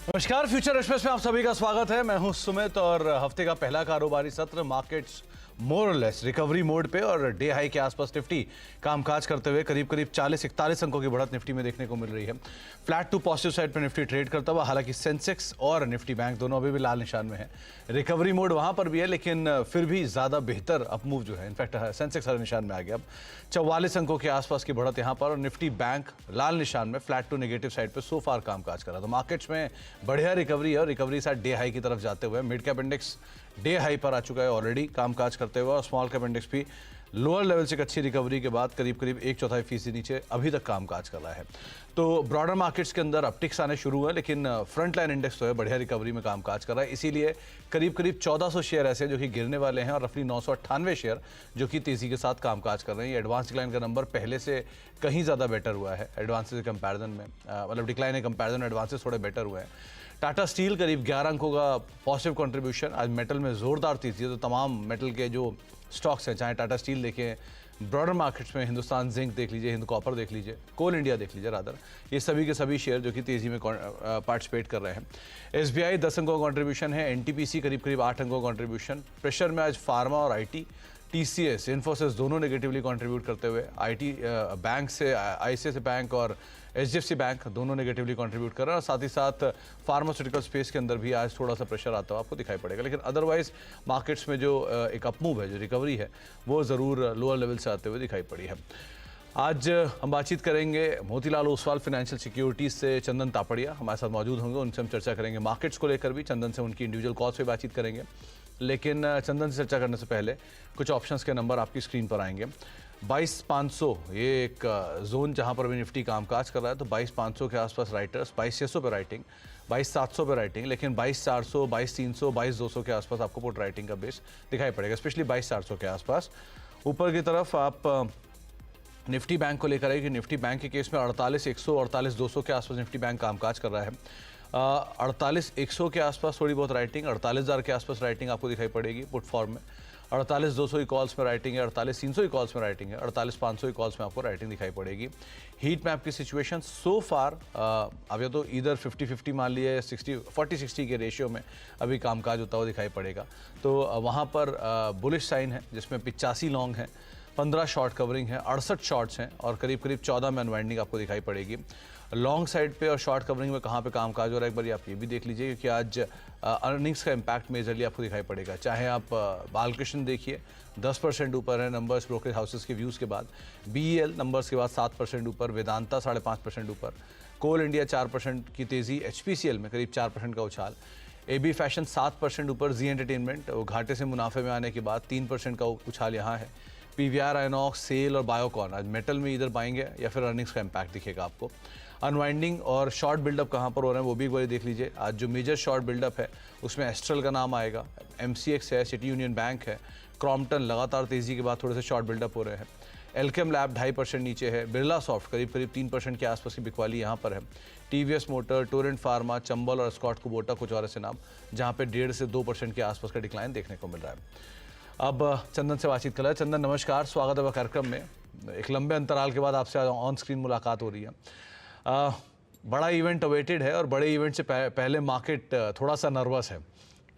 नमस्कार, future express में आप सभी का स्वागत है। मैं हूं सुमित और हफ्ते का पहला कारोबारी सत्र मार्केट्स मोर और लेस रिकवरी मोड पे और डे हाई के आसपास निफ्टी कामकाज करते हुए करीब 40-41 अंकों की बढ़त निफ्टी में देखने को मिल रही है। फ्लैट टू पॉजिटिव साइड पे निफ्टी ट्रेड करता हुआ, हालांकि सेंसेक्स और निफ्टी बैंक दोनों अभी भी लाल निशान में है। रिकवरी मोड वहां पर भी है, लेकिन फिर भी ज्यादा बेहतर अपमूव जो है, इनफैक्ट सेंसेक्स हरे निशान में आ गया। अब 44 अंकों के आसपास की बढ़त यहां पर और निफ्टी बैंक लाल निशान में फ्लैट टू नेगेटिव साइड पे सो फार कामकाज कर रहा। तो मार्केट्स में बढ़िया रिकवरी है और रिकवरी साइड डे हाई की तरफ जाते हुए mid cap index day high पर आ चुका है ऑलरेडी कामकाज करते हुए, और स्मॉल कैप इंडेक्स भी लोअर लेवल से एक अच्छी रिकवरी के बाद करीब 1/4% नीचे अभी तक कामकाज कर रहा है। तो ब्रॉडर मार्केट्स के अंदर अपटिक्स आने शुरू हुए, लेकिन फ्रंट लाइन इंडेक्स तो है बढ़िया रिकवरी में कामकाज कर रहा है। इसीलिए करीब 1400 शेयर ऐसे जो कि गिरने वाले हैं और रफली 998 शेयर जो कि तेजी के साथ कामकाज कर रहे हैं। ये एडवांस डिक्लाइन का नंबर पहले से कहीं ज़्यादा बेटर हुआ है एडवांसेस के कंपैरिजन में, मतलब डिक्लाइन के कंपैरिजन एडवांसेस थोड़े बेटर हुए हैं। टाटा स्टील करीब 11 अंकों का पॉजिटिव कंट्रीब्यूशन। आज मेटल में जोरदार तेजी है, तो तमाम मेटल के जो स्टॉक्स हैं, चाहे टाटा स्टील देखें, ब्रॉडर मार्केट्स में हिंदुस्तान जिंक देख लीजिए, हिंद कॉपर देख लीजिए, कोल इंडिया देख लीजिए रादर, ये सभी के सभी शेयर जो कि तेजी में पार्टिसिपेट कर रहे हैं। एसबीआई 10 अंकों का कंट्रीब्यूशन है, एनटीपीसी करीब 8 अंकों का कंट्रीब्यूशन। प्रेशर में आज फार्मा और आईटी, टीसीएस, इन्फोसिस दोनों नेगेटिवली कंट्रीब्यूट करते हुए, आईटी बैंक से आईसीआईसीआई बैंक और एचडीएफसी बैंक दोनों नेगेटिवली कंट्रीब्यूट कर रहे हैं, और साथ ही साथ फार्मास्यूटिकल स्पेस के अंदर भी आज थोड़ा सा प्रेशर आता हुआ आपको दिखाई पड़ेगा। लेकिन अदरवाइज मार्केट्स में जो एक अपमूव है, जो रिकवरी है, वो ज़रूर लोअर लेवल से आते हुए दिखाई पड़ी है। आज हम बातचीत करेंगे मोतीलाल ओसवाल फाइनेंशियल सिक्योरिटीज से चंदन तापड़िया हमारे साथ मौजूद होंगे, उनसे हम चर्चा करेंगे मार्केट्स को लेकर भी। चंदन से उनकी इंडिविजुअल कॉल्स पे बातचीत करेंगे, लेकिन चंदन से चर्चा करने से पहले कुछ ऑप्शंस के नंबर आपकी स्क्रीन पर आएंगे। 22,500 ये एक जोन जहां पर भी निफ्टी कामकाज कर रहा है, तो 22,500 के आसपास राइटर्स, 22,600 पे राइटिंग, 22,700 पे राइटिंग, लेकिन 22,400, 22,300, 22,200 के आसपास आपको पुट राइटिंग का बेस दिखाई पड़ेगा, स्पेशली 22,400 के आसपास। ऊपर की तरफ आप निफ्टी बैंक को लेकर आए कि निफ्टी बैंक के केस में 48,100, 48,200 के आसपास निफ्टी बैंक कामकाज कर रहा है। 48,100 के आसपास थोड़ी बहुत राइटिंग, 48,000 के आसपास राइटिंग आपको दिखाई पड़ेगी पुट फॉर्म में। 48,200 की कॉल्स में राइटिंग है, 48,300 की कॉल्स में राइटिंग है, 48,500 की कॉल्स में आपको राइटिंग दिखाई पड़ेगी। हीट मैप की सिचुएशन सो फार अब या तो इधर 50-50 मान लिया, 40-60 के रेशियो में अभी कामकाज होता हुआ दिखाई पड़ेगा। तो वहाँ पर बुलिश साइन है, जिसमें 85 लॉन्ग है, 15 शॉर्ट कवरिंग है, 68 शॉर्ट्स हैं और करीब 14 में अनवाइंडिंग आपको दिखाई पड़ेगी। लॉन्ग साइड पे और शॉर्ट कवरिंग में कहाँ पे कामकाज हो रहा है, एक बार आप ये भी देख लीजिए, क्योंकि आज अर्निंग्स का इम्पैक्ट मेजरली आपको दिखाई पड़ेगा। चाहे आप बालकृष्ण देखिए 10% ऊपर है नंबर्स ब्रोकरेज हाउसेस के व्यूज़ के बाद, बीईएल नंबर्स के बाद 7% ऊपर, वेदांता 5.5% ऊपर, कोल इंडिया 4% की तेज़ी, एचपीसीएल में करीब 4% का उछाल, एबी फैशन 7% ऊपर, जी एंटरटेनमेंट वो घाटे से मुनाफे में आने के बाद 3% का उछाल यहाँ है। पीवीआर, आइनॉक्स, सेल और बायोकॉन आज मेटल में इधर पाएंगे या फिर अर्निंग्स का इम्पैक्ट दिखेगा आपको। अनवाइंडिंग और शॉर्ट बिल्डअप कहाँ पर हो रहे हैं वो भी एक बार देख लीजिए। आज जो मेजर शॉर्ट बिल्डअप है उसमें एस्ट्रल का नाम आएगा, एमसीएक्स है, सिटी यूनियन बैंक है, क्रॉम्पटन लगातार तेज़ी के बाद थोड़े से शॉर्ट बिल्डअप हो रहे हैं। एल्केम लैब 2.5% नीचे है, बिरला सॉफ्ट करीब 3% के आसपास की बिकवाली यहाँ पर है। TVS motor, Torrent pharma, Chambal और स्कॉट कुबोटा कुछ और ऐसे नाम जहाँ पे 1.5 से 2% के आसपास का डिक्लाइन देखने को मिल रहा है। अब चंदन से बातचीत कर रहे हैं। चंदन नमस्कार, स्वागत है कार्यक्रम में। एक लंबे अंतराल के बाद आपसे ऑन स्क्रीन मुलाकात हो रही है। बड़ा इवेंट अवेटेड है और बड़े इवेंट से पहले मार्केट थोड़ा सा नर्वस है।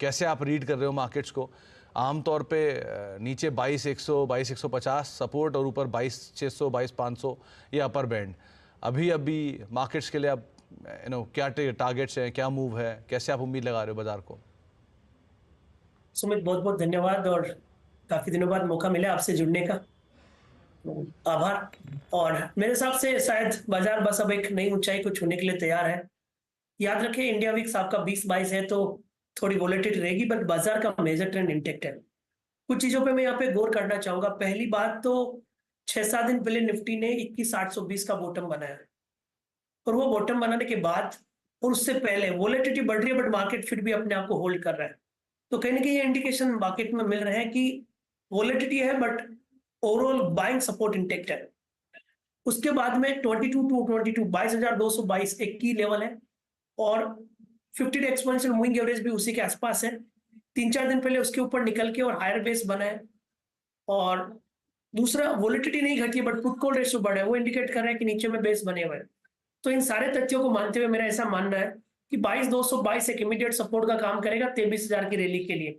कैसे आप रीड कर रहे हो मार्केट्स को? आमतौर पे नीचे 22,100, 22,150 सपोर्ट और ऊपर 22,600, 22,500 ये अपर बैंड। अभी मार्केट्स के लिए आप क्या टारगेट्स हैं, क्या मूव है, कैसे आप उम्मीद लगा रहे हो बाजार को? सुमित, बहुत बहुत धन्यवाद और काफी दिनों बाद मौका मिला आपसे जुड़ने का, आभार। और मेरे हिसाब से शायद बाजार बस अब एक नई ऊंचाई को छूने के लिए तैयार है। याद रखें, इंडिया वीक्स आपका 20-22 है तो थोड़ी वॉलेटिलिटी रहेगी, बट बाजार का मेजर ट्रेंड इंटेक्ट है। कुछ चीजों पे मैं यहाँ पे गौर करना चाहूंगा। पहली बात तो 6-7 दिन पहले निफ्टी ने 21,820 का बॉटम बनाया, और वो बॉटम बनाने के बाद और उससे पहले वॉलेटिलिटी बढ़ रही है, बट मार्केट फिर भी अपने आप को होल्ड कर रहा है। तो कहीं ना कहीं ये इंडिकेशन मार्केट में मिल रहे हैं कि वॉलेटिलिटी है but overall buying support intact है। उसके बाद में 22,222 एक की लेवल है, और 50 डे एक्सपोनेंशियल मूविंग एवरेज भी उसी के आसपास है। 3-4 दिन पहले उसके ऊपर निकल के और हायर बेस बना है। और दूसरा, वॉलेटिलिटी नहीं घटी बट पुट कॉल रेशियो बढ़ा है, वो इंडिकेट कर रहा है कि नीचे में बेस बने हुए हैं। तो इन सारे तथ्यों को मानते हुए मेरा ऐसा मानना है कि 22,222 एक इमीडिएट सपोर्ट का काम करेगा 23,000 की रैली के लिए।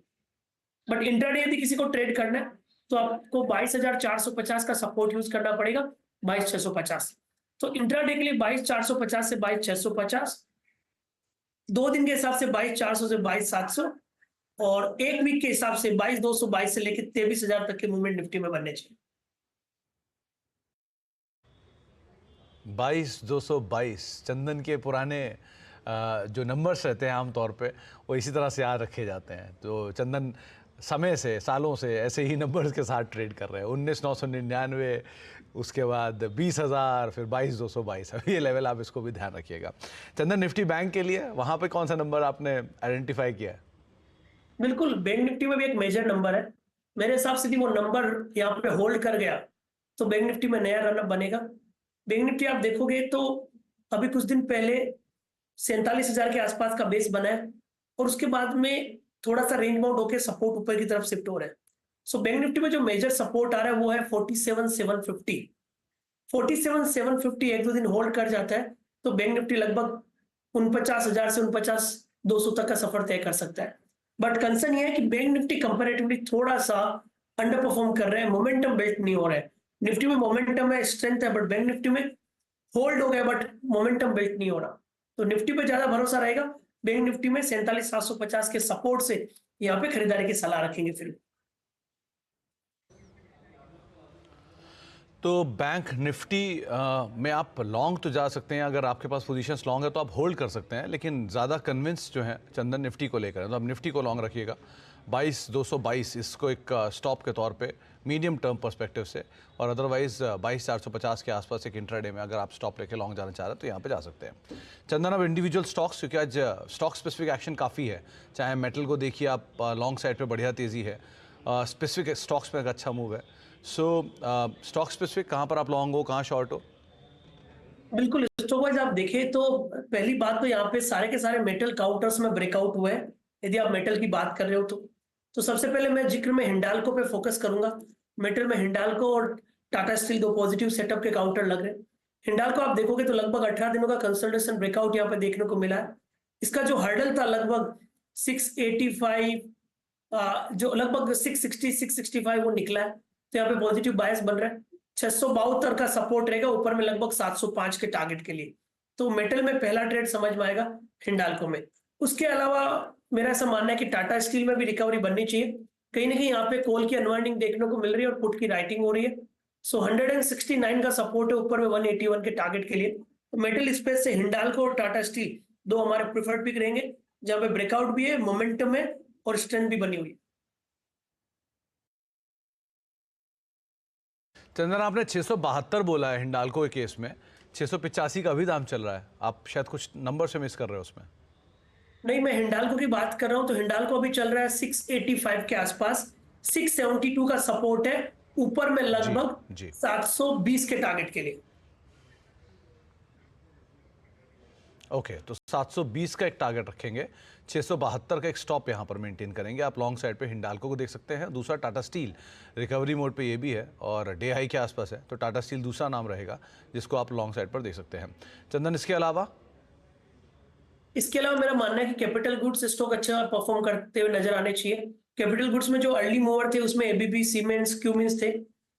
बट इंट्राडे यदि किसी को ट्रेड करना है तो आपको 22,450 का सपोर्ट यूज करना पड़ेगा 22,650। तो इंट्राडे के लिए 22,450 से 22,650, 2 दिन के हिसाब से 22,400 से 22,700 और एक वीक के हिसाब से 22,222 से लेकर 23,000 तक के मूवमेंट निफ्टी में बनने चाहिए। 22,222 चंदन के पुराने जो नंबर्स रहते हैं आमतौर पे वो इसी तरह से याद रखे जाते हैं। तो चंदन समय से सालों से ऐसे ही नंबर्स के साथ ट्रेड कर रहे हैं। 19,999, उसके बाद 20,000, फिर 22,222। अब ये लेवल आप इसको भी ध्यान रखिएगा। चंदन, निफ्टी बैंक के लिए वहाँ पे कौन सा नंबर आपने आइडेंटिफाई किया है? बिल्कुल, बैंक निफ्टी में भी एक मेजर नंबर है। मेरे हिसाब से यदि वो नंबर यहाँ पे होल्ड कर गया तो बैंक निफ्टी में नया रनअप बनेगा। बैंक निफ्टी आप देखोगे तो अभी कुछ दिन पहले 47,000 के आसपास का बेस बना है और उसके बाद में थोड़ा सा रेंज बाउंड होकर सपोर्ट ऊपर की तरफ शिफ्ट हो रहा है। सो बैंक निफ्टी में जो मेजर सपोर्ट आ रहा है वो है 47,750। 47,750 1-2 दिन होल्ड कर जाता है तो बैंक निफ्टी लगभग 49,000 से 49,200 तक का सफर तय कर सकता है। बट कंसर्न ये है कि बैंक निफ्टी कंपैरेटिवली थोड़ा सा अंडर परफॉर्म कर रहे हैं, मोमेंटम बिल्ट नहीं हो रहा है। निफ्टी में मोमेंटम है, स्ट्रेंथ है, बट बैंक निफ्टी में होल्ड हो गया बट मोमेंटम बिल्ट नहीं हो रहा। तो निफ्टी पे ज्यादा भरोसा रहेगा। बैंक निफ्टी में 47,750 के सपोर्ट से यहाँ पे खरीदारी की सलाह रखेंगे फिर। तो बैंक निफ्टी में आप लॉन्ग तो जा सकते हैं, अगर आपके पास पोजीशंस लॉन्ग है तो आप होल्ड कर सकते हैं, लेकिन ज़्यादा कन्विंस जो है चंदन निफ्टी को लेकर है, तो आप निफ्टी को लॉन्ग रखिएगा 22,222 इसको एक स्टॉप के तौर पे मीडियम टर्म पर्सपेक्टिव से, और अदरवाइज 22,450 के आसपास एक इंट्राडे में अगर आप स्टॉप लेके लॉन्ग जाना चाह रहे हैं तो यहाँ पे जा सकते हैं। चंदन, अब इंडिविजुअल स्टॉक्स, क्योंकि आज स्टॉक स्पेसिफिक एक्शन काफ़ी है, चाहे मेटल को देखिए आप लॉन्ग साइड पे बढ़िया तेज़ी है, स्पेसिफिक स्टॉक्स में एक अच्छा मूव है। सो स्टॉक स्पेसिफिक कहाँ पर आप लॉन्ग हो, कहाँ शॉर्ट हो? बिल्कुल, स्टॉक वाइज आप देखें तो पहली बात तो यहाँ पे सारे के सारे मेटल काउंटर्स में ब्रेकआउट हुए हैं। यदि आप मेटल की बात कर रहे हो तो सबसे पहले मैं जिक्र में हिंडाल्को पे फोकस करूंगा। मेटल में हिंडाल्को और टाटा स्टील दो पॉजिटिव सेटअप के काउंटर लग रहे हैं। हिंडाल्को आप देखोगे तो लगभग 18 दिनों का कंसोलिडेशन ब्रेकआउट यहाँ पे देखने को मिला है। इसका जो हर्डल था लगभग 685, जो लगभग 660 665 वो निकला है, तो यहाँ पे पॉजिटिव बायस बन रहा है। 672 का सपोर्ट रहेगा ऊपर में लगभग 705 के टारगेट के लिए। तो मेटल में पहला ट्रेड समझ में आएगा हिंडाल्को में। उसके अलावा मेरा ऐसा मानना है कि टाटा स्टील में भी रिकवरी बननी चाहिए। कहीं ना कहीं यहाँ पे कोल की अनवाइंडिंग देखने को मिल रही है और पुट की राइटिंग हो रही है। सो 169 का सपोर्ट है ऊपर में 181 के टारगेट के लिए। तो मेटल स्पेस से हिंडाल्को और टाटा स्टील दो हमारे प्रिफर्ड पिक रहेंगे, जहाँ पे ब्रेकआउट भी है, मोमेंटम है और स्ट्रेंथ भी बनी हुई है। चंदन, आपने 672 बोला है हिंडाल्को के केस में, 685 का अभी दाम चल रहा है, आप शायद कुछ नंबर से मिस कर रहे हो उसमें। नहीं, मैं हिंडाल्को की बात कर रहा हूं, तो हिंडाल्को अभी चल रहा है 685 के आसपास। 672 का सपोर्ट है ऊपर में लगभग जी 720 के टारगेट के लिए। ओके, तो 720 का एक टारगेट रखेंगे, 672 का एक स्टॉप यहाँ पर मेंटेन करेंगे। आप लॉन्ग साइड पे हिंडाल्को को देख सकते हैं। दूसरा टाटा स्टील रिकवरी मोड पे ये भी है और डे हाई के आसपास है, तो टाटा स्टील दूसरा नाम रहेगा जिसको आप लॉन्ग साइड पर देख सकते हैं। चंदन, इसके अलावा मेरा मानना है कि कैपिटल गुड्स स्टॉक अच्छा परफॉर्म करते हुए नजर आने चाहिए। कैपिटल गुड्स में जो अर्ली मूवर थे उसमें एबीबी, सीमेंट्स, क्यूमिंस थे।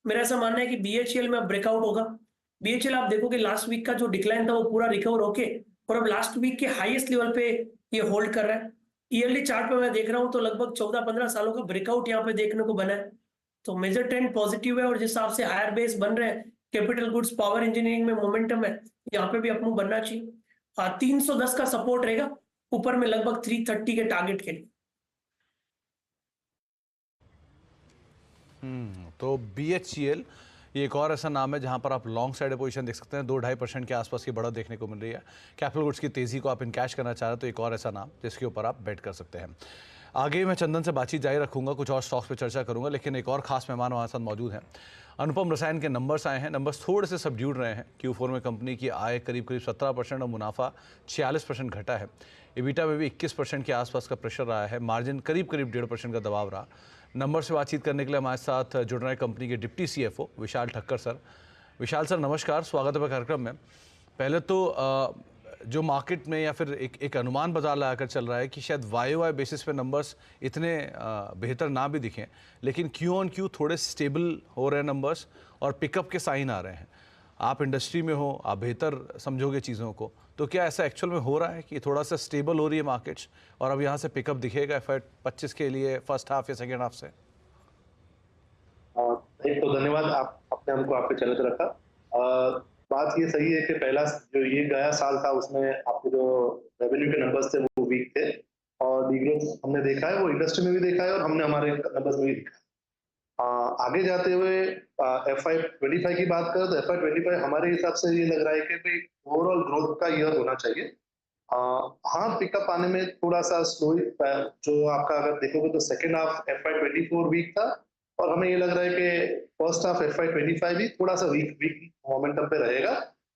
मेरा ऐसा मानना है कि बीएचईएल में ब्रेकआउट होगा। बीएचईएल आप देखोगे लास्ट वीक का जो डिक्लाइन था वो पूरा रिकवर होके और अब लास्ट वीक के हाईएस्ट लेवल पे ये होल्ड कर रहा है। ईयरली चार्ट पे मैं देख रहा हूँ तो लगभग 14-15 सालों का ब्रेकआउट यहाँ पे देखने को बना है। तो मेजर ट्रेंड पॉजिटिव है और जिस हिसाब से हायर बेस बन रहे हैं कैपिटल गुड्स, पावर इंजीनियरिंग में मोमेंटम है, यहाँ पे भी अपमूव बनना चाहिए। 310 का सपोर्ट रहेगा ऊपर में लगभग 330 के टारगेट के लिए। तो बीएचईएल ये एक और ऐसा नाम है जहां पर आप लॉन्ग साइड पोजीशन देख सकते हैं, 2-2.5% के आसपास की बढ़त देखने को मिल रही है। कैपिटल गुड्स की तेजी को आप इनकैश करना चाह रहे हैं तो एक और ऐसा नाम जिसके ऊपर आप बेट कर सकते हैं। आगे मैं चंदन से बातचीत जारी रखूंगा, कुछ और स्टॉक्स पे चर्चा करूंगा, लेकिन एक और खास मेहमान हमारे साथ मौजूद हैं। अनुपम रसायन के नंबर्स आए हैं, नंबर्स थोड़े से सबड्यूड रहे हैं। Q4 में कंपनी की आय करीब 17% और मुनाफा 46% घटा है। EBITDA में भी 21% के आसपास का प्रेशर रहा है, मार्जिन करीब 1.5% का दबाव रहा। नंबर से बातचीत करने के लिए हमारे साथ जुड़ रहे हैं कंपनी के डिप्टी CFO विशाल ठक्कर सर। विशाल सर नमस्कार, स्वागत है कार्यक्रम में। पहले तो जो मार्केट में या फिर एक अनुमान बाजार लगाकर चल रहा है कि शायद वाई बेसिस पे नंबर्स इतने बेहतर ना भी दिखें, लेकिन क्यू ऑन क्यू थोड़े स्टेबल हो रहे हैं नंबर्स और पिकअप के साइन आ रहे हैं। आप इंडस्ट्री में हो, आप बेहतर समझोगे चीज़ों को, तो क्या ऐसा एक्चुअल में हो रहा है कि थोड़ा सा स्टेबल हो रही है मार्केट्स और अब यहाँ से पिकअप दिखेगा FY25 के लिए फर्स्ट हाफ या सेकेंड हाफ से? एक तो धन्यवाद, आपने हमको आपके चैनल पे रखा। बात ये सही है कि पहला जो ये गया साल था उसमें आपके जो रेवेन्यू के नंबर्स थे वो वीक थे और डीग्रोथ हमने देखा है, वो इंडस्ट्री में भी देखा है और हमने हमारे नंबर्स में भी देखा है। आगे जाते हुए FY25 की बात करें तो FY25 हमारे हिसाब से ये लग रहा है कि भाई ओवरऑल ग्रोथ का ईयर होना चाहिए। हाँ, पिकअप आने में थोड़ा सा स्लो, जो आपका अगर देखोगे तो सेकेंड हाफ FY24 वीक था और हमें ये लग रहा है कि फर्स्ट हाफ FY25 भी थोड़ा सा वीक मोमेंटम पे रहेगा,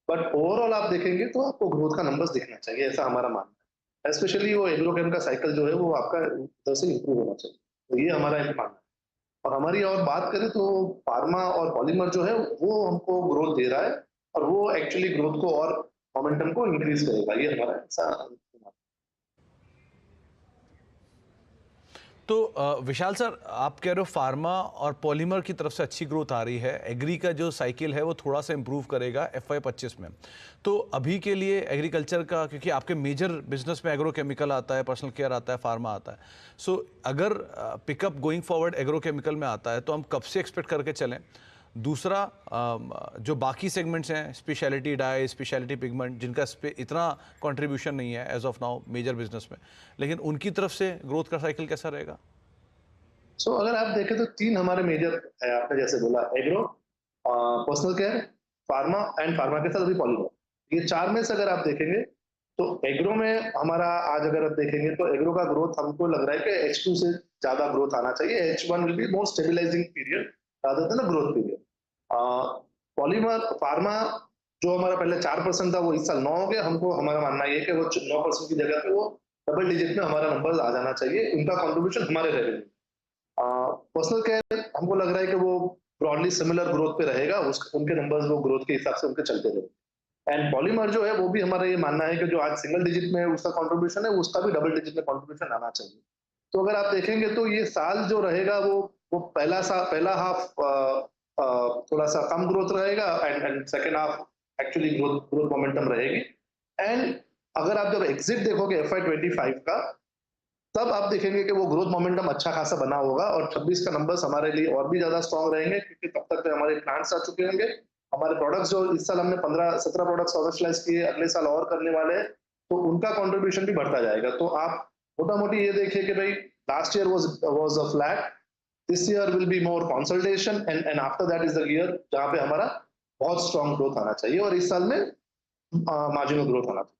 बट ओवरऑल आप देखेंगे तो आपको ग्रोथ का नंबर्स दिखना चाहिए, ऐसा हमारा मानना है। स्पेशली वो एग्रोकेम का साइकिल जो है वो आपका उधर से इंप्रूव होना चाहिए, तो ये हमारा एक मानना है। और हमारी और बात करें तो फार्मा और पॉलीमर जो है वो हमको ग्रोथ दे रहा है और वो एक्चुअली ग्रोथ को और मोमेंटम को इंक्रीज करेगा, ये हमारा ऐसा। तो विशाल सर, आप कह रहे हो फार्मा और पॉलीमर की तरफ से अच्छी ग्रोथ आ रही है, एग्री का जो साइकिल है वो थोड़ा सा इंप्रूव करेगा FY25 में। तो अभी के लिए एग्रीकल्चर का, क्योंकि आपके मेजर बिजनेस में एग्रोकेमिकल आता है, पर्सनल केयर आता है, फार्मा आता है, सो अगर पिकअप गोइंग फॉरवर्ड एग्रोकेमिकल में आता है तो हम कब से एक्सपेक्ट करके चलें? दूसरा, जो बाकी सेगमेंट्स हैं, स्पेशलिटी डाई, स्पेशलिटी पिगमेंट, जिनका इतना कंट्रीब्यूशन नहीं है as of now major business में, लेकिन उनकी तरफ से ग्रोथ का साइकिल कैसा रहेगा? अगर आप देखें तो 3 हमारे मेजर है, आपने जैसे बोला agro, personal care, pharma and pharma के साथ अभी पॉलीमर, ये 4 में से अगर आप देखेंगे तो एग्रो में हमारा आज अगर आप देखेंगे तो एग्रो का ग्रोथ हमको लग रहा है कि H2 से ज्यादा ग्रोथ आना चाहिए। H1 will be more stabilising period rather than growth period. Polymer pharma जो हमारा पहले 4% था वो इस साल 9 हो गया, हमको हमारा मानना ये है कि वो 9% की जगह पे वो डबल डिजिट में हमारा नंबर आ जाना चाहिए, उनका कंट्रीब्यूशन हमारे रेवेन्यू। पर्सनल केयर हमको लग रहा है कि वो ब्रॉडली सिमिलर ग्रोथ पे रहेगा, उनके नंबर्स वो ग्रोथ के हिसाब से उनके चलते रहे। एंड पॉलीमर जो है वो भी हमारा ये मानना है कि जो आज सिंगल डिजिट में उसका कंट्रीब्यूशन है उसका भी डबल डिजिट में कंट्रीब्यूशन आना चाहिए। तो अगर आप देखेंगे तो ये साल जो रहेगा वो पहला हाफ थोड़ा सा कम ग्रोथ रहेगा and second half actually growth momentum रहेगी। एंड अगर आप जब एग्जिट देखोगे FY25 का, तब आप देखेंगे कि वो ग्रोथ मोमेंटम अच्छा खासा बना होगा और 26 का नंबर्स हमारे लिए और भी ज्यादा स्ट्रॉन्ग रहेंगे, क्योंकि तब तक तो हमारे प्लांट्स आ चुके होंगे, हमारे प्रोडक्ट्स जो इस साल हमने 15-17 प्रोडक्ट्स कमर्शियलाइज किए, अगले साल और करने वाले हैं, तो उनका कंट्रीब्यूशन भी बढ़ता जाएगा। तो आप मोटा मोटी ये देखिए कि भाई last year was a flat, this year will be more consolidation and after that is the year जहां पे हमारा बहुत स्ट्रॉन्ग ग्रोथ आना चाहिए और इस साल में मार्जिनल ग्रोथ आना चाहिए।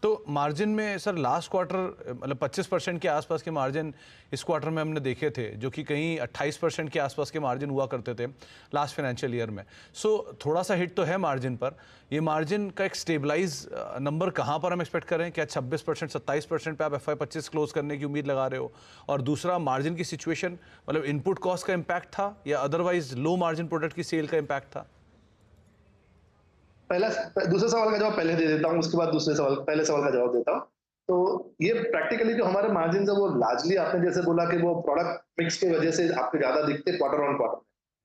तो मार्जिन में सर लास्ट क्वार्टर मतलब 25% के आसपास के मार्जिन इस क्वार्टर में हमने देखे थे, जो कि कहीं 28% के आसपास के मार्जिन हुआ करते थे लास्ट फाइनेंशियल ईयर में। सो थोड़ा सा हिट तो है मार्जिन पर। ये मार्जिन का एक स्टेबलाइज नंबर कहाँ पर हम एक्सपेक्ट करें? क्या 26%, 27% पे आप FY25 क्लोज करने की उम्मीद लगा रहे हो? और दूसरा, मार्जिन की सिचुएशन, मतलब इनपुट कॉस्ट का इम्पैक्ट था या अदरवाइज लो मार्जिन प्रोडक्ट की सेल का इम्पैक्ट था? दूसरे सवाल का जवाब पहले दे देता हूँ, उसके बाद पहले सवाल का जवाब देता हूँ। तो ये प्रैक्टिकली जो हमारे मार्जिन है वो लार्जली आपने जैसे बोला कि वो प्रोडक्ट मिक्स की वजह से आपके ज्यादा दिखते क्वार्टर ऑन क्वार्टर।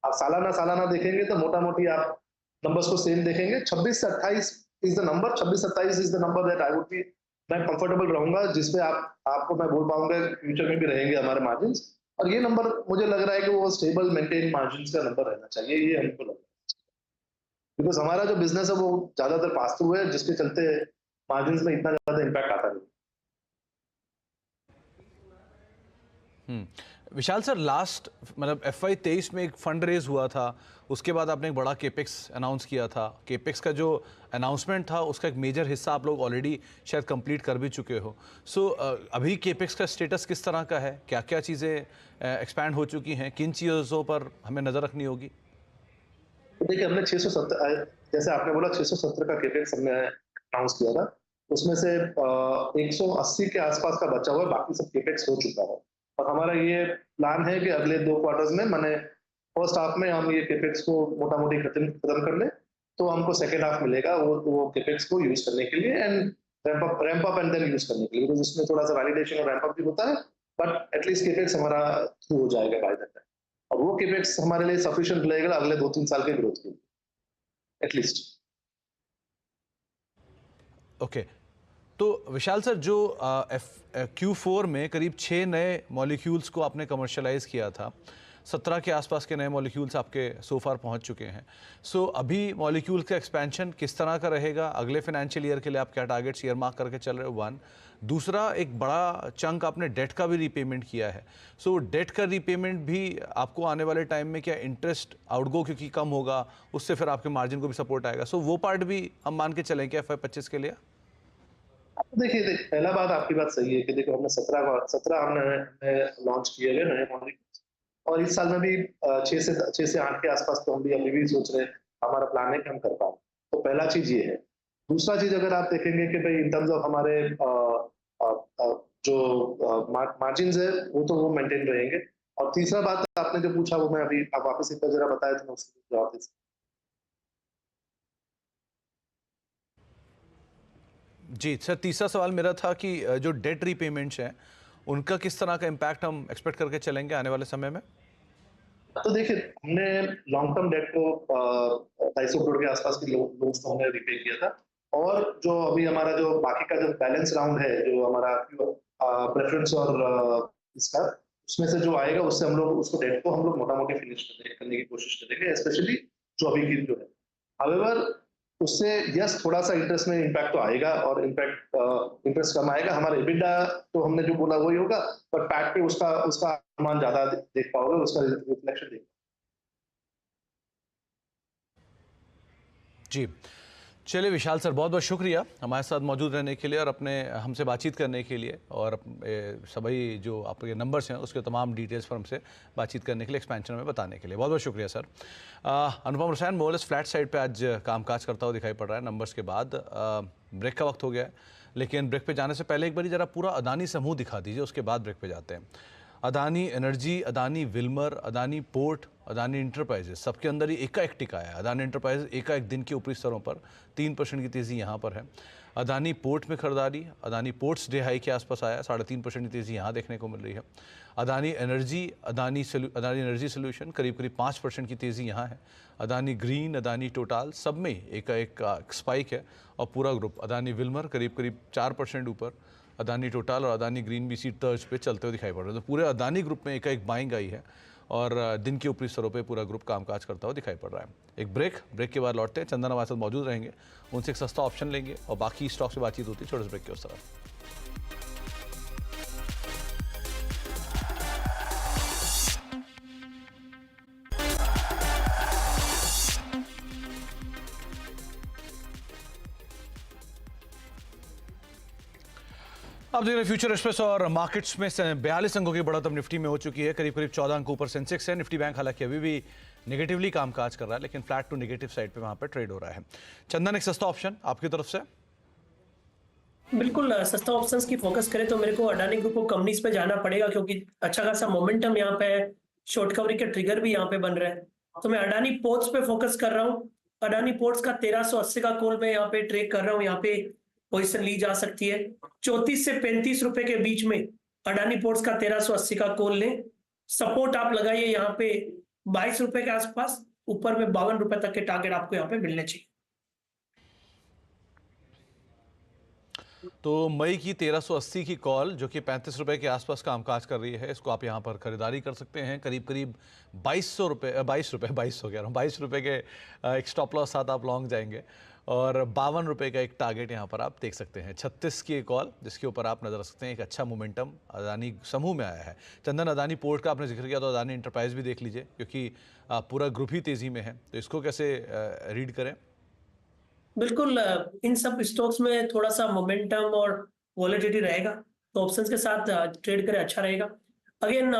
आप सालाना देखेंगे तो मोटा मोटी आप नंबर्स को सेम देखेंगे। 26 से 28 is the number, 26-27 is the number that I would be, मैं कंफर्टेबल रहूंगा, जिसपे आपको मैं बोल पाऊंगा फ्यूचर में भी रहेंगे हमारे मार्जिन। और ये नंबर मुझे लग रहा है कि वो स्टेबल मेंटेन मार्जिन का नंबर रहना चाहिए, ये हमको लगता है, बिकॉज हमारा जो बिजनेस है वो ज्यादातर पास थ्रू है, जिसके चलते मार्जिन में इतना ज्यादा इम्पैक्ट आता नहीं। विशाल सर, लास्ट मतलब FY23 में एक फंड रेज हुआ था, उसके बाद आपने एक बड़ा केपेक्स अनाउंस किया था। केपेक्स का जो अनाउंसमेंट था उसका एक मेजर हिस्सा आप लोग ऑलरेडी शायद कंप्लीट कर भी चुके हो। सो अभी केपेक्स का स्टेटस किस तरह का है? क्या क्या चीज़ें एक्सपैंड हो चुकी हैं? किन चीज़ों पर हमें नज़र रखनी होगी? देखिए, हमने 670, जैसे आपने बोला 670 का केपेक्स हमने अनाउंस किया था, उसमें से 180 के आसपास का बचा हुआ है, बाकी सब केपेक्स हो चुका है। और हमारा ये प्लान है कि अगले 2 क्वार्टर्स में, माने फर्स्ट हाफ में हम ये केपेक्स को मोटा मोटी खत्म कर लें तो हमको सेकेंड हाफ मिलेगा वो केपेक्स को यूज करने के लिए and ramp up and then use करने के लिए, बिकॉज उसमें थोड़ा सा वैलिडेशन और रैंप अप भी होता है, बट एटलीस्ट केपेक्स हमारा थ्रू हो जाएगा बाय दैट टाइम, और वो केपेक्स हमारे लिए सफिशिएंट रहेगा अगले 2-3 साल के ग्रोथ के लिए एटलीस्ट। ओके, तो विशाल सर, जो Q4 में करीब 6 नए मॉलिक्यूल्स को आपने कमर्शियलाइज किया था, 17 के आसपास के नए मॉलिक्यूल्स आपके सो फार पहुंच चुके हैं। सो अभी मॉलिक्यूल्स का एक्सपेंशन किस तरह का रहेगा? अगले फाइनेंशियल ईयर के लिए आप क्या टारगेट्स ईयर मार्क करके चल रहे हो? वन, दूसरा, एक बड़ा चंक आपने डेट का भी रीपेमेंट किया है। सो डेट का रीपेमेंट भी आपको आने वाले टाइम में क्या इंटरेस्ट आउटगो क्योंकि कम होगा, उससे फिर आपके मार्जिन को भी सपोर्ट आएगा? सो वो पार्ट भी हम मान के चलें क्या FY25 के लिए? देखिए, पहला बात आपकी बात सही है कि देखो हमने 17 हमने लॉन्च किए गए नए मॉलिक्यूल्स, और इस साल में भी 6 से 8 के आसपास तो हम भी अभी भी सोच रहे हैं, हमारा प्लान है कि हम कर पाए। तो पहला चीज ये है। दूसरा चीज अगर आप देखेंगे कि भाई इन टर्म्स ऑफ हमारे जो मार्जिन है वो मेंटेन रहेंगे, और तीसरा बात आपने जो पूछा वो मैं अभी आप वापस एक बार जरा बताया तो मैं उसका जवाब दे सकता जी सर, तीसरा सवाल मेरा था कि जो डेट रीपेमेंट्स हैं उनका किस तरह का इम्पैक्ट हम एक्सपेक्ट करके चलेंगे आने वाले समय में? हूं। तो देखिए, हमने लॉन्ग टर्म डेट को 250 करोड़ के आसपास की लोन्स को हमने रिपे किया था, और जो अभी हमारा जो बाकी का जो बैलेंस राउंड है, जो हमारा प्रेफरेंस और इसका, उसमें से जो आएगा उससे हम लोग उसको डेट को हम लोग मोटा मोटी फिनिश करने की कोशिश करेंगे, स्पेशली जो अभी की जो है। हाउएवर उससे यस थोड़ा सा इंटरेस्ट में इम्पैक्ट तो आएगा, और इम्पैक्ट इंटरेस्ट कम आएगा, हमारा एबिटा तो हमने जो बोला वही होगा, पर पैट पे उसका उसका अनुमान ज्यादा देख पाओगे, उसका रिफ्लेक्शन देख। जी, चलिए विशाल सर, बहुत बहुत शुक्रिया हमारे साथ मौजूद रहने के लिए और अपने हमसे बातचीत करने के लिए, और सभी जो आपके नंबर्स हैं उसके तमाम डिटेल्स पर हमसे बातचीत करने के लिए, एक्सपेंशन में बताने के लिए बहुत बहुत शुक्रिया सर। अनुपम रसायन मोरलेस फ्लैट साइड पे आज कामकाज करता हुआ दिखाई पड़ रहा है नंबर्स के बाद। ब्रेक का वक्त हो गया है, लेकिन ब्रेक पे जाने से पहले एक बार ज़रा पूरा अदानी समूह दिखा दीजिए, उसके बाद ब्रेक पे जाते हैं। Adani energy, Adani Wilmer, Adani port, Adani enterprises, सबके अंदर ही एकाएक टिका है। अदानी इंटरप्राइजेज एकाएक दिन के ऊपरी स्तरों पर 3% की तेज़ी यहाँ पर है। अदानी पोर्ट में खरीदारी, अदानी पोर्ट्स डे हाई के आसपास आया, 3.5% की तेज़ी यहाँ देखने को मिल रही है। Adani energy, Adani energy solution करीब करीब 5% की तेज़ी यहाँ है। अदानी ग्रीन, अदानी टोटाल, सब में एक स्पाइक है, और पूरा ग्रुप अदानी विल्मर करीब करीब 4% ऊपर, अदानी टोटल और अदानी ग्रीन भी इसी तर्ज पे चलते हुए दिखाई पड़ रहे हैं। तो पूरे अदानी ग्रुप में एक बाइंग आई है, और दिन के ऊपरी स्तरों पे पूरा ग्रुप कामकाज करता हुआ दिखाई पड़ रहा है। एक ब्रेक के बाद लौटते हैं, चंदन हमारे साथ मौजूद रहेंगे, उनसे एक सस्ता ऑप्शन लेंगे और बाकी स्टॉक से बातचीत होती है छोटे से ब्रेक के उस तरफ। अब देखिए फ्यूचर एक्सप्रेस और मार्केट्स में 42 अंकों की बढ़त अब निफ्टी में हो चुकी है, करीब करीब 14 अंकों ऊपर सेंसेक्स है। निफ्टी बैंक हालांकि अभी भी नेगेटिवली कामकाज कर रहा है, लेकिन फ्लैट टू नेगेटिव साइड पे वहां पर ट्रेड हो रहा है। चंदन, एक सस्ता ऑप्शन आपकी तरफ से? बिल्कुल, सस्ता ऑप्शंस की फोकस करें तो मेरे को अडानी ग्रुप ऑफ कंपनीज पे जाना पड़ेगा, क्योंकि अच्छा खासा मोमेंटम यहाँ पे है, शॉर्ट कवरिंग के ट्रिगर भी यहाँ पे बन रहे हैं। तो मैं अडानी पोर्ट्स पे फोकस कर रहा हूँ। अडानी पोर्ट्स का 1380 का कॉल मैं यहाँ पे ट्रेड कर रहा हूँ। यहाँ पे पोजीशन ली जा सकती है 34 से 35 रुपए के बीच में। अडानी पोर्ट्स का 1380 का कॉल लें। सपोर्ट आप लगाइए यहाँ पे 22 रुपए के आसपास, ऊपर में 52 रुपए तक के टारगेट आपको यहाँ पे मिलने चाहिए। तो मई की 1380 की कॉल, जो कि 35 रुपए के आसपास कामकाज कर रही है, इसको आप यहाँ पर खरीदारी कर सकते हैं। करीब करीब 2200 रुपये, 22 कह रहा हूँ, 22 रुपये के एक स्टॉप लॉस साथ आप लॉन्ग जाएंगे, और 52 रुपये का एक टारगेट यहाँ पर आप देख सकते हैं। 36 की कॉल, जिसके ऊपर आप नजर रख सकते हैं। एक अच्छा मोमेंटम अदानी समूह में आया है। चंदन, अदानी पोर्ट का आपने जिक्र किया, तो अदानी इंटरप्राइज भी देख लीजिए, क्योंकि पूरा ग्रुप ही तेज़ी में है, तो इसको कैसे रीड करें? बिल्कुल, इन सब स्टॉक्स में थोड़ा सा मोमेंटम और वॉलेटिलिटी रहेगा, तो ऑप्शंस के साथ ट्रेड करें, अच्छा रहेगा। अगेन,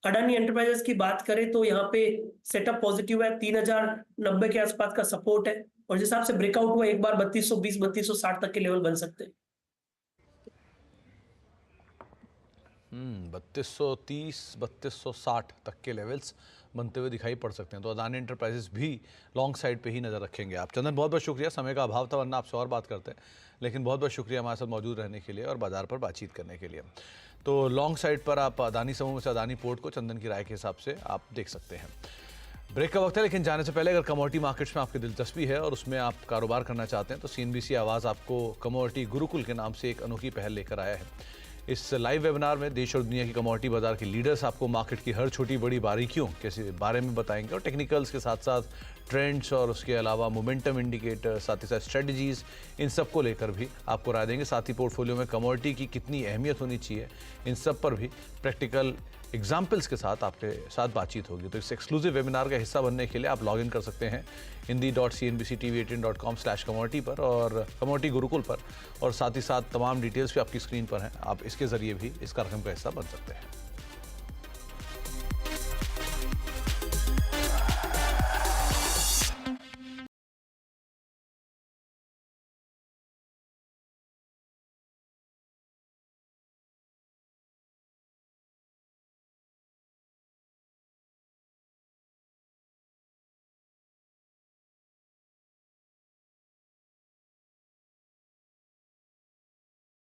अडानी एंटरप्राइजेस की बात करें तो यहाँ पे सेटअप पॉजिटिव है, 3090 के आसपास का सपोर्ट है, और जिस हिसाब से ब्रेकआउट हुआ एक बार 3220 3260 तक के लेवल बन सकते हैं। 3230 3260 तक के लेवल्स बनते हुए दिखाई पड़ सकते हैं। तो अदानी एंटरप्राइजेस भी लॉन्ग साइड पे ही नज़र रखेंगे आप। चंदन, बहुत बहुत शुक्रिया, समय का अभाव था वरना आपसे और बात करते हैं, लेकिन बहुत बहुत शुक्रिया हमारे साथ मौजूद रहने के लिए और बाजार पर बातचीत करने के लिए। तो लॉन्ग साइड पर आप अदानी समूह में से अदानी पोर्ट को चंदन की राय के हिसाब से आप देख सकते हैं। ब्रेक का वक्त है, लेकिन जाने से पहले अगर कमोडिटी मार्केट्स में आपकी दिलचस्पी है और उसमें आप कारोबार करना चाहते हैं तो CNBC आवाज़ आपको कमोडिटी गुरुकुल के नाम से एक अनोखी पहल लेकर आया है। इस लाइव वेबिनार में देश और दुनिया की कमोडिटी बाजार के लीडर्स आपको मार्केट की हर छोटी बड़ी बारीकियों के बारे में बताएंगे और टेक्निकल्स के साथ साथ ट्रेंड्स और उसके अलावा मोमेंटम इंडिकेटर, साथ ही साथ स्ट्रेटजीज, इन सब को लेकर भी आपको राय देंगे। साथ ही पोर्टफोलियो में कमोडिटी की कितनी अहमियत होनी चाहिए, इन सब पर भी प्रैक्टिकल एग्जाम्पल्स के साथ आपके साथ बातचीत होगी। तो इस एक्सक्लूसिव वेबिनार का हिस्सा बनने के लिए आप लॉग इन कर सकते हैं hindi.cnbctv18.com/commodity पर और कमोडिटी गुरुकुल पर, और साथ ही साथ तमाम डिटेल्स भी आपकी स्क्रीन पर हैं। आप इसके ज़रिए भी इस कार्यक्रम का हिस्सा बन सकते हैं।